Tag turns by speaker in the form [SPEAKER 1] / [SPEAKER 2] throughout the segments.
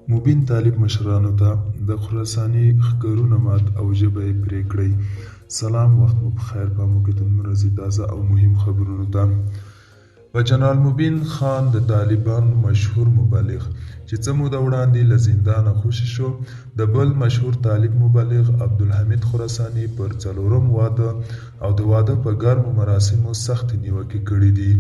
[SPEAKER 1] مبین طالب مشرانو ته د خراساني ښکرونه مات او ژبه یې پرې کړئ. سلام، وخت مو پخیر. په موږ ته راځي تازه او مهم خبرونو ته. په جنرال مبین خان د طالبانو مشهور مبلغ چې څه موده وړاندې له زندانه خوشي شو، د بل مشهور طالب مبلغ عبدالحمید خراساني پر 4م واده او د واده په ګرمو مراسمو سختې نیوکې کړې دي.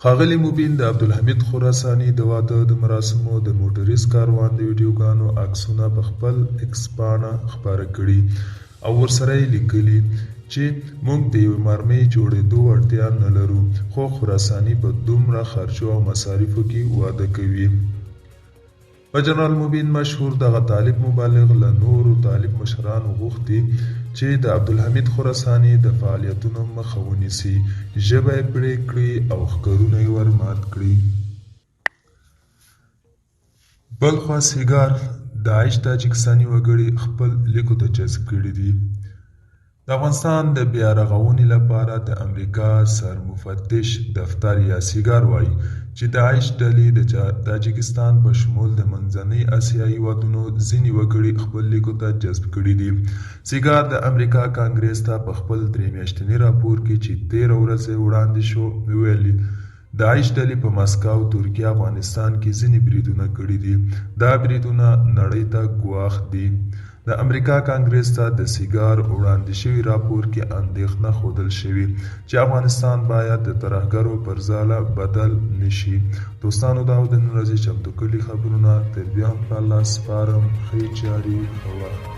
[SPEAKER 1] ښاغلي مبین د عبدالحمید خراساني د واده د مراسمو د موټریز کاروان د ویډیوګانو عکسونه په خپل ایکس پاڼه خپاره کړي او ورسره یې لیکلي چې موږ د یوې مرمۍ جوړېدو وړتیا نه لرو، خو خراساني په دومره خرچو او مصارفو کې واده کوي. په جنرال مبین مشهور دغه طالب مبلغ له نورو طالب مشرانو غوښتي چې د عبدالحمید خراساني د فعالیتونو مخه ونیسي، ژبه یې پرې کړي او ښکرونه یې ور مات کړي. بل خوا سیګار داعش تاجکستاني وګړي خپل لیکو ته جذب کړي دي. د افغانستان د بیا رغونې لپاره د امریکا سرمفتش دفتر یا سیګار وایي چې داعش ډلې د تاجکستان په شمول د منځنۍ اسیا هیوادونو ځینې وګړي خپل لیکو ته جذب کړي دي. سیګار د امریکا کانګریس ته په خپل 3 میاشتني راپور کې چې 13 ورځې وړاندې شو ویلي داعش ډلې په مسکو، ترکیه، افغانستان کې ځینې بریدونه کړي دي. دا بریدونه نړۍ ته ګواښ دي. د امریکا کانګریس ته د سیګار وړاندې شوي راپور کې اندېښنه ښودل شوې چې افغانستان باید د ترهګرو پر ځاله بدل نشي. دوستانو، دا د نن ورځې چمتو کړي خبرونه تر بیا هم په الله سپارم. ښې چارې کوه.